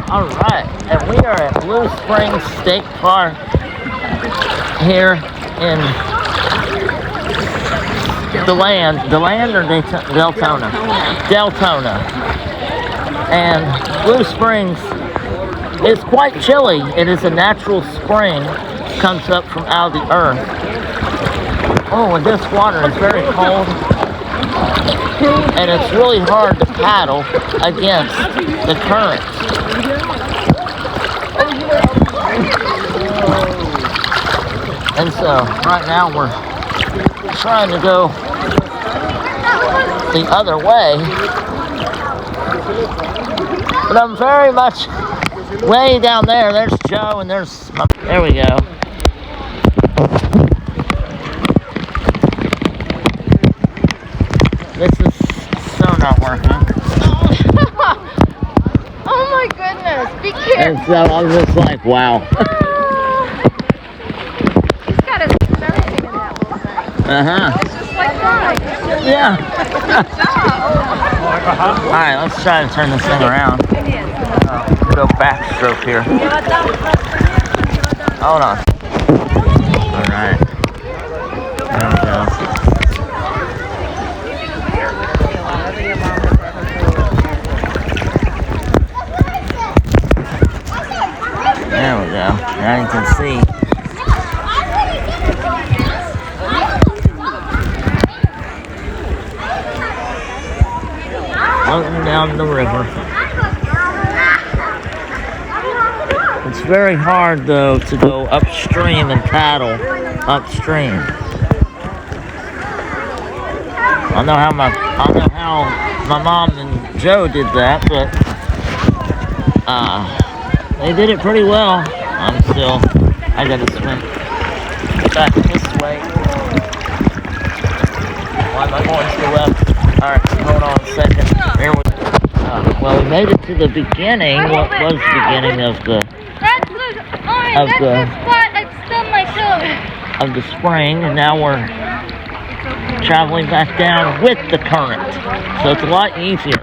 Alright, and we are at Blue Springs State Park here in DeLand or Deltona? Deltona. And Blue Springs is quite chilly. It is a natural spring, comes up from out of the earth. Oh, and this water is very cold. And it's really hard to paddle against the current. And so, right now we're trying to go the other way. But I'm very much way down there. There's Joe and there's... There we go. This is so not working. Oh my goodness, be careful. And so I'm just like, wow. He's got his everything in that little thing. Uh-huh. It's just like that. Yeah. Alright, let's try to turn this thing around. Go backstroke here. Hold on. Alright. There we go. There we go. Now you can see. Floating down the river. It's very hard though to go upstream and paddle upstream. I don't know how my mom and Joe did that, but they did it pretty well. I gotta swim back this way. Why am I going to the left? Alright, hold on a second. There we go. Well, we made it to the beginning. What was the beginning of the spring, and now we're traveling back down with the current, so it's a lot easier.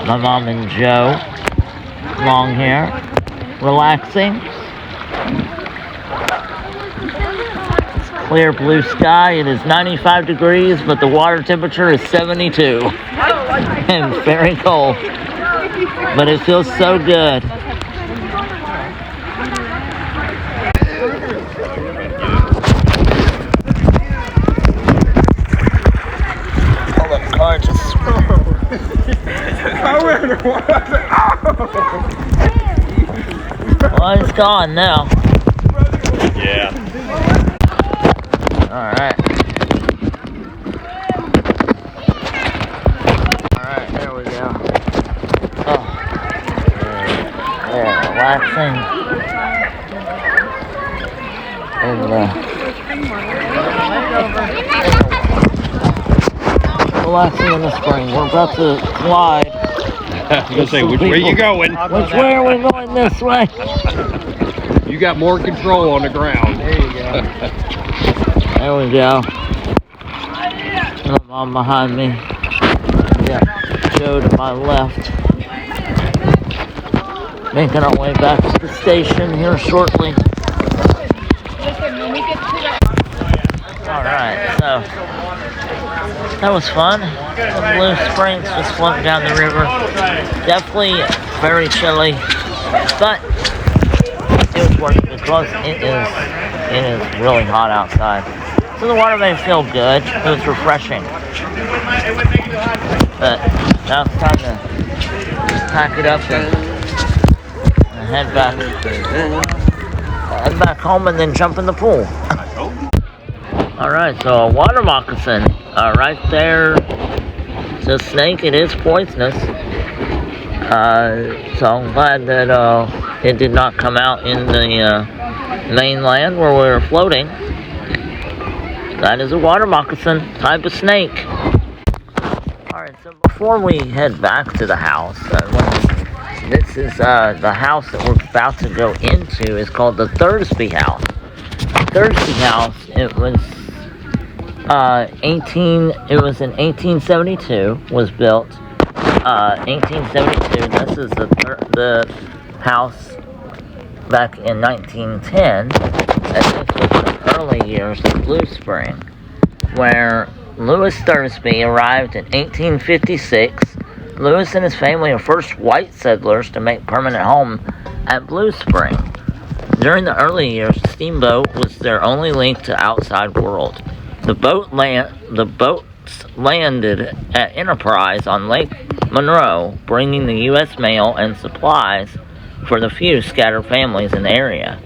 My mom and Joe, long hair, relaxing. It's clear blue sky. It is 95 degrees, but the water temperature is 72 and very cold. But it feels so good. Oh, the car just... Well, it's gone now. Yeah. Alright. Alright, there we go. Oh. Yeah, relaxing. And, relaxing in the spring. We're about to glide. I was going to say, which way are you going? Which way are we going? This way? You got more control on the ground. There you go. There we go. And my mom behind me. Yeah, Joe to my left. Making our way back to the station here shortly. Alright, so that was fun. The Blue Springs just floating down the river. Definitely very chilly, but it was worth it because it is really hot outside. So the water made me feel good. It was refreshing. But now it's time to pack it up and head back home and then jump in the pool. Alright, so a water moccasin right there. It's a snake. It is poisonous. So I'm glad that it did not come out in the mainland where we were floating. That is a water moccasin type of snake. Alright, so before we head back to the house, this is the house that we're about to go into is called the Thursby house. Thursby house, it was in 1872, was built, 1872. This is the house back in 1910. And this was the early years of Blue Spring, where Lewis Thursby arrived in 1856. Lewis and his family are first white settlers to make permanent home at Blue Spring. During the early years, the steamboat was their only link to outside world. The boats landed at Enterprise on Lake Monroe, bringing the U.S. mail and supplies for the few scattered families in the area.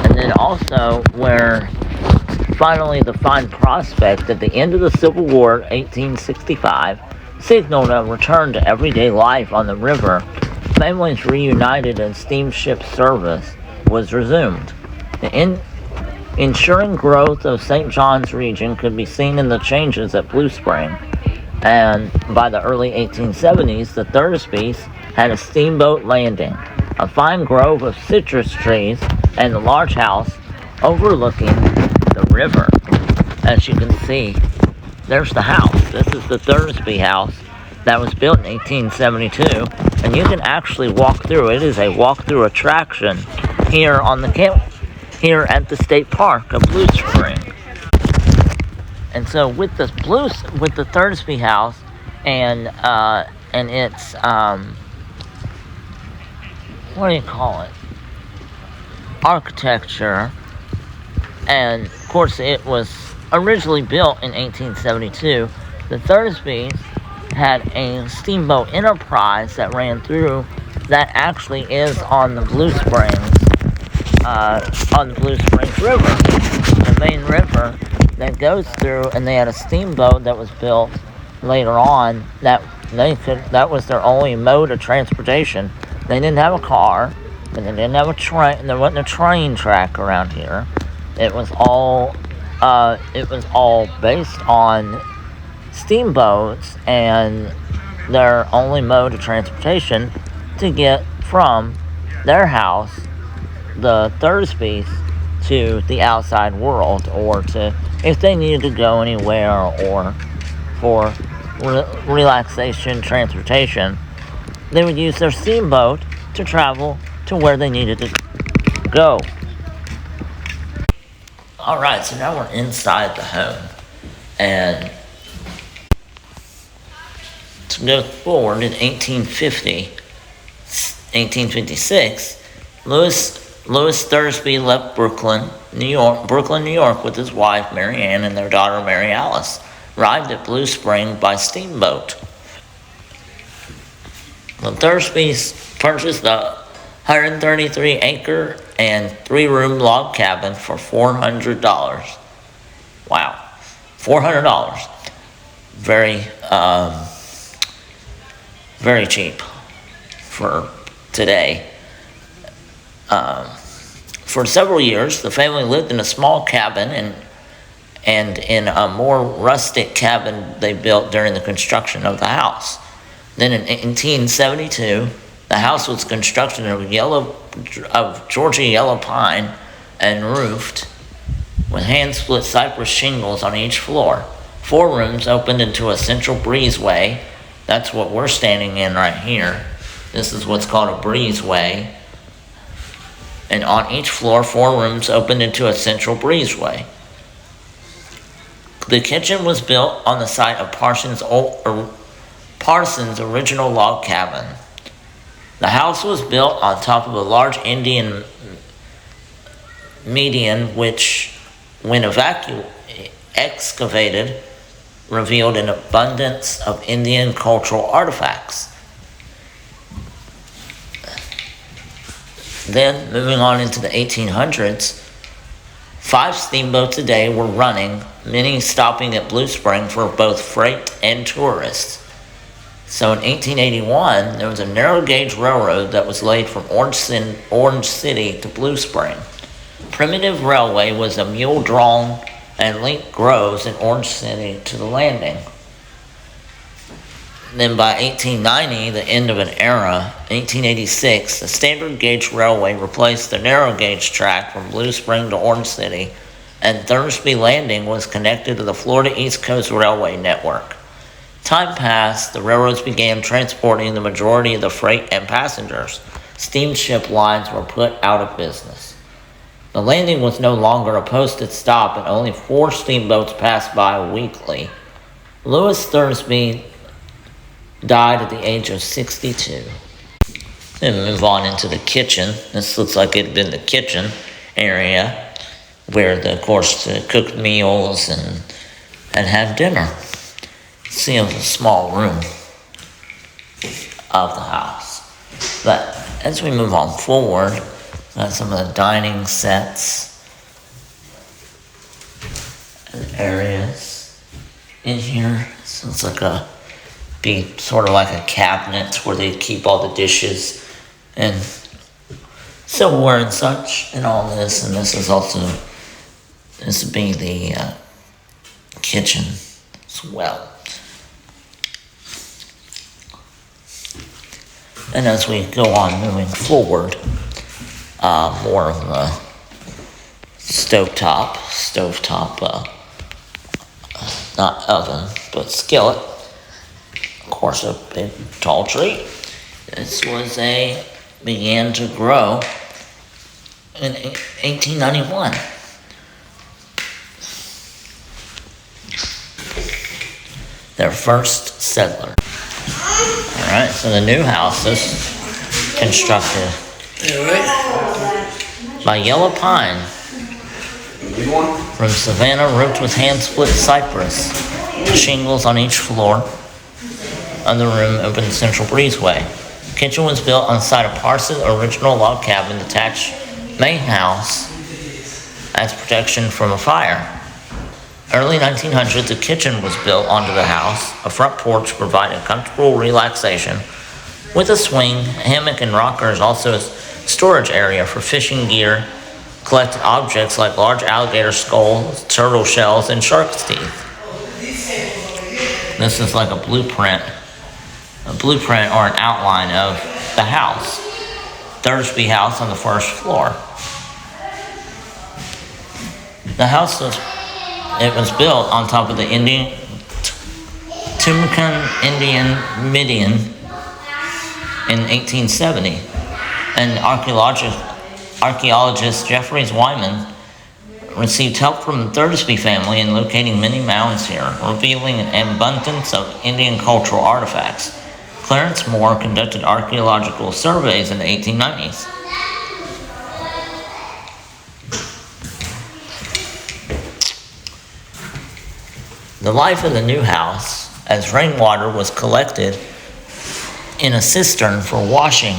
And then also where finally the fine prospect at the end of the Civil War, 1865, signaled a return to everyday life on the river. Families reunited and steamship service was resumed. The ensuring growth of St. John's region could be seen in the changes at Blue Spring, and by the early 1870s, the Thursbys had a steamboat landing, a fine grove of citrus trees, and a large house overlooking the river. As you can see, there's the house. This is the Thursby house that was built in 1872, and you can actually walk through. It is a walk-through attraction here on the here at the state park of Blue Spring. And so with the Thursby house and its what do you call it? Architecture, and of course it was originally built in 1872. The Thursbys had a steamboat Enterprise that ran through, that actually is on the Blue Springs River, the main river that goes through. And they had a steamboat that was built later on that was their only mode of transportation. They didn't have a car, and they didn't have a train, and there wasn't a train track around here. It was all based on steamboats, and their only mode of transportation to get from their house, the Thursbys, to the outside world, or to, if they needed to go anywhere, or for relaxation, transportation, they would use their steamboat to travel to where they needed to go. Alright, so now we're inside the home, and to go forward in 1856, Lewis Thursby left Brooklyn, New York with his wife, Mary Ann, and their daughter, Mary Alice, arrived at Blue Spring by steamboat. The Thursbys purchased a 133-acre and 3-room log cabin for $400. Wow, $400. Very cheap for today. For several years, the family lived in a small cabin and in a more rustic cabin they built during the construction of the house. Then in 1872, the house was constructed of Georgia yellow pine and roofed with hand-split cypress shingles on each floor. 4 rooms opened into a central breezeway. That's what we're standing in right here. This is what's called a breezeway. And on each floor, 4 rooms opened into a central breezeway. The kitchen was built on the site of Parsons' original log cabin. The house was built on top of a large Indian median, which, when excavated, revealed an abundance of Indian cultural artifacts. Then, moving on into the 1800s, 5 steamboats a day were running, many stopping at Blue Spring for both freight and tourists. So in 1881, there was a narrow gauge railroad that was laid from Orange City to Blue Spring. Primitive railway was a mule-drawn and linked groves in Orange City to the landing. Then by 1890, the end of an era, 1886, the standard gauge railway replaced the narrow gauge track from Blue Spring to Orange City, and Thursby Landing was connected to the Florida East Coast Railway network. Time passed, the railroads began transporting the majority of the freight and passengers. Steamship lines were put out of business. The landing was no longer a posted stop, and only 4 steamboats passed by weekly. Lewis Thursby died at the age of 62. Then we move on into the kitchen. This looks like it had been the kitchen area where, of course, they cooked meals and had dinner. See a small room of the house. But as we move on forward, got some of the dining sets and areas in here. So it's like be sort of like a cabinet where they keep all the dishes and silverware and such and all this. And this would be the kitchen as well. And as we go on moving forward, more of the stovetop, not oven, but skillet. Of course, a big tall tree. This began to grow in 1891. Their first settler. Alright, so the new house is constructed by yellow pine from Savannah, roofed with hand-split cypress. Shingles on each floor of the room open the central breezeway. The kitchen was built on site of Parsons' original log cabin, detached main house as protection from a fire. Early 1900s, the kitchen was built onto the house. A front porch provided comfortable relaxation with a swing, hammock, and rockers. Also a storage area for fishing gear, collected objects like large alligator skulls, turtle shells, and shark's teeth. This is like a blueprint or an outline of the house. Thursby house on the first floor. The house was built on top of the Tumacan Indian Median in 1870. And archaeologist Jeffrey Wyman received help from the Thursby family in locating many mounds here, revealing an abundance of Indian cultural artifacts. Clarence Moore conducted archaeological surveys in the 1890s. The life of the new house, as rainwater was collected in a cistern for washing,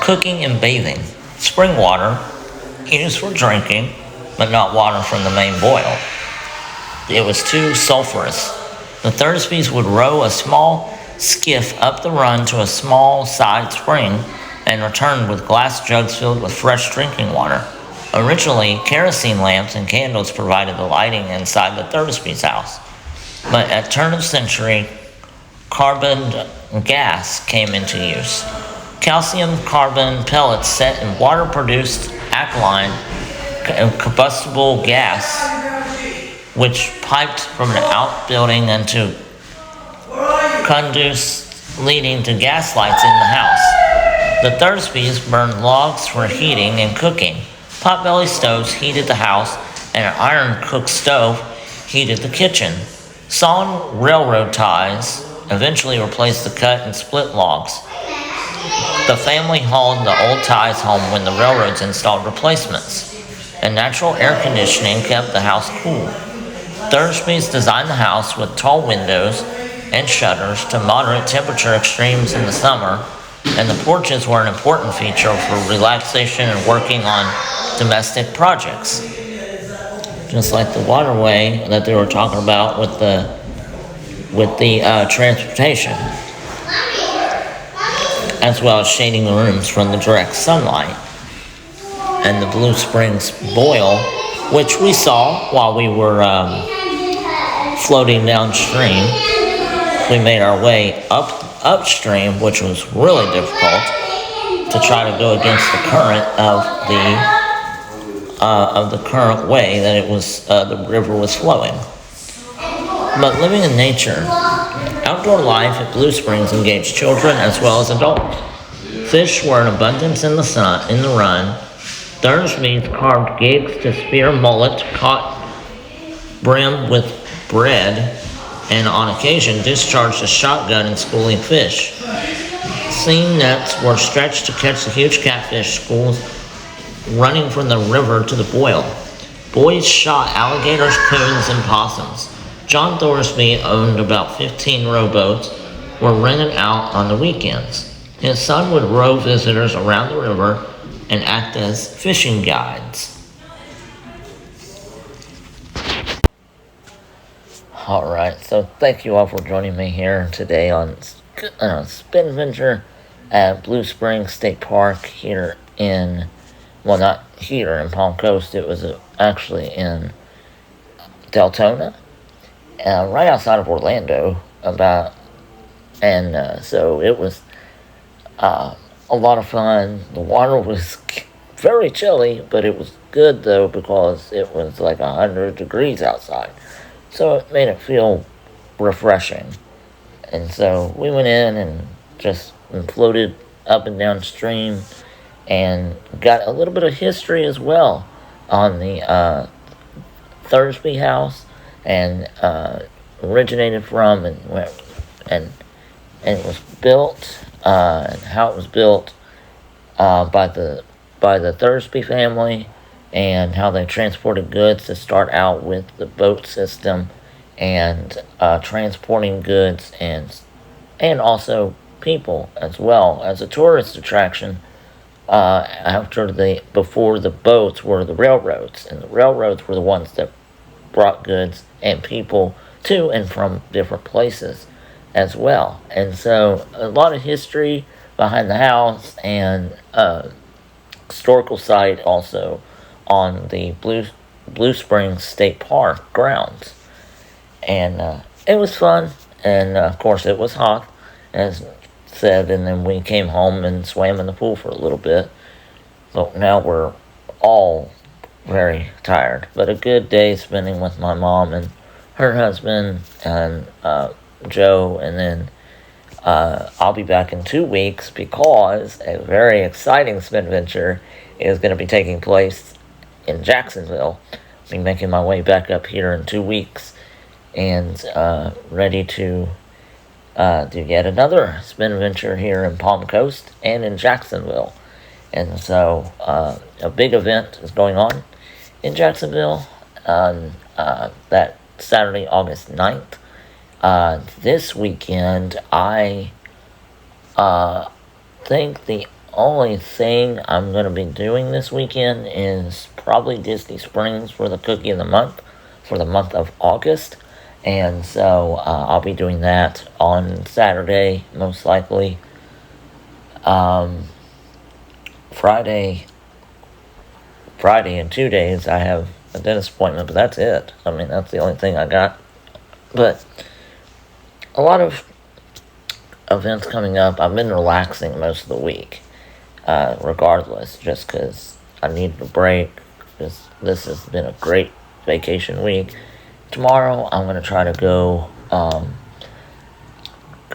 cooking, and bathing. Spring water used for drinking, but not water from the main boil. It was too sulfurous. The Thursbys would row a small skiff up the run to a small side spring and return with glass jugs filled with fresh drinking water. Originally, kerosene lamps and candles provided the lighting inside the Thursby's house. But at turn of century, carbon gas came into use. Calcium carbon pellets set in water produced alkaline combustible gas, which piped from an outbuilding into conduits leading to gas lights in the house. The Thursbys burned logs for heating and cooking. Potbelly stoves heated the house, and an iron cook stove heated the kitchen. Sawn railroad ties eventually replaced the cut and split logs. The family hauled the old ties home when the railroads installed replacements, and natural air conditioning kept the house cool. Thursby's designed the house with tall windows and shutters to moderate temperature extremes in the summer, and the porches were an important feature for relaxation and working on domestic projects. Just like the waterway that they were talking about with the transportation, as well as shading the rooms from the direct sunlight. And the Blue Springs boil, which we saw while we were floating downstream. We made our way upstream, which was really difficult to try to go against the current of the current way that it was the river was flowing. But living in nature Outdoor life at Blue Springs engaged children as well as adults. Fish were in abundance in the run. Thursby carved gigs to spear mullet, caught brim with bread, and on occasion discharged a shotgun in schooling fish. Seine nets were stretched to catch the huge catfish schools running from the river to the boil. Boys shot alligators, coons, and possums. John Thorsby owned about 15 rowboats, were rented out on the weekends. His son would row visitors around the river and act as fishing guides. Alright, so thank you all for joining me here today on Spin Adventure at Blue Springs State Park here in, well, not here in Palm Coast, it was actually in Deltona, right outside of Orlando, so it was a lot of fun. The water was very chilly, but it was good though because it was like 100 degrees outside. So it made it feel refreshing. And so we went in and just floated up and down stream and got a little bit of history as well on the Thursby house, and originated from and it was built and how it was built by the Thursby family, and how they transported goods to start out with the boat system and transporting goods and also people as well as a tourist attraction. Before the boats were the railroads, and the railroads were the ones that brought goods and people to and from different places as well. And so a lot of history behind the house, and historical site also on the Blue Springs State Park grounds. And it was fun, and of course it was hot, as said, and then we came home and swam in the pool for a little bit. So now we're all very tired, but a good day spending with my mom and her husband and Joe, and then I'll be back in 2 weeks because a very exciting spin adventure is going to be taking place in Jacksonville. I'll be making my way back up here in 2 weeks, and ready to do yet another spin adventure here in Palm Coast and in Jacksonville. And so a big event is going on in Jacksonville on that Saturday, August 9th. This weekend, I think the only thing I'm going to be doing this weekend is probably Disney Springs for the Cookie of the Month, for the month of August. And so I'll be doing that on Saturday, most likely. Friday in 2 days, I have a dentist appointment, but that's it. I mean, that's the only thing I got. But a lot of events coming up. I've been relaxing most of the week, regardless, just because I needed a break. This has been a great vacation week. Tomorrow, I'm going to try to go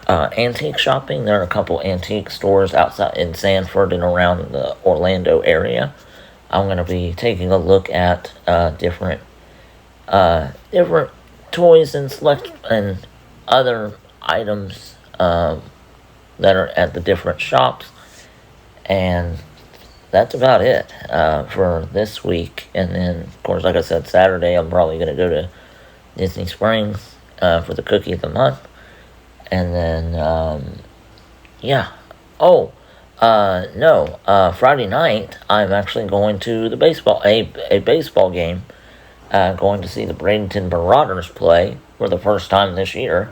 antique shopping. There are a couple antique stores outside in Sanford and around the Orlando area. I'm going to be taking a look at different toys and other items that are at the different shops. And that's about it for this week. And then, of course, like I said, Saturday, I'm probably going to go to Disney Springs for the Cookie of the Month. And then, Friday night, I'm actually going to the a baseball game, going to see the Bradenton Marauders play for the first time this year,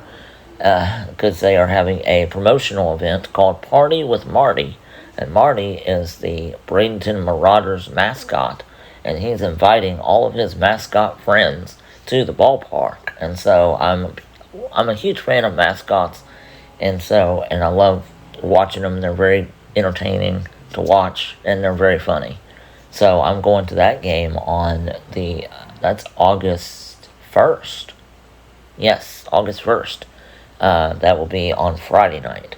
because they are having a promotional event called Party with Marty. And Marty is the Bradenton Marauders mascot, and he's inviting all of his mascot friends to the ballpark. And so I'm a huge fan of mascots, and I love watching them. They're very entertaining to watch, and they're very funny. So I'm going to that game on that's August 1st. Yes, August 1st. That will be on Friday night.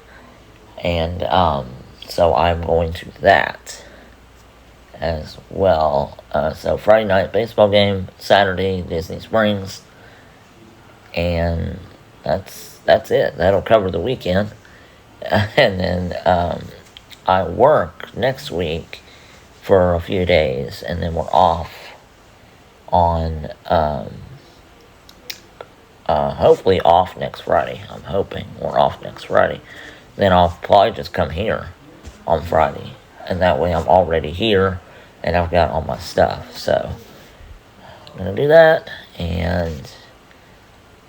And so I'm going to that as well. So Friday night baseball game, Saturday Disney Springs, and that's it. That'll cover the weekend. And then I work next week for a few days, and then we're off on hopefully off next Friday. I'm hoping we're off next Friday. Then I'll probably just come here on Friday, and that way I'm already here and I've got all my stuff. So I'm gonna do that, and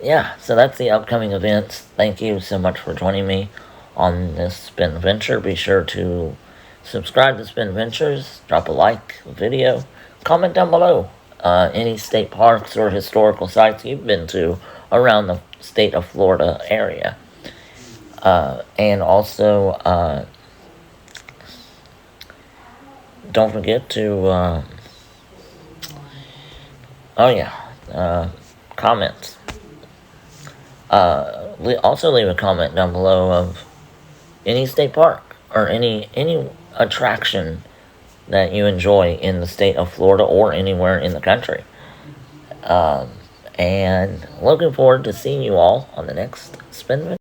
yeah, so that's the upcoming events. Thank you so much for joining me on this Spin Adventure. Be sure to subscribe to Spin Adventures, drop a like video, comment down below any state parks or historical sites you've been to around the state of Florida area. And also, don't forget to, comments. Also leave a comment down below of any state park or any attraction that you enjoy in the state of Florida or anywhere in the country. And looking forward to seeing you all on the next Spin Adventure.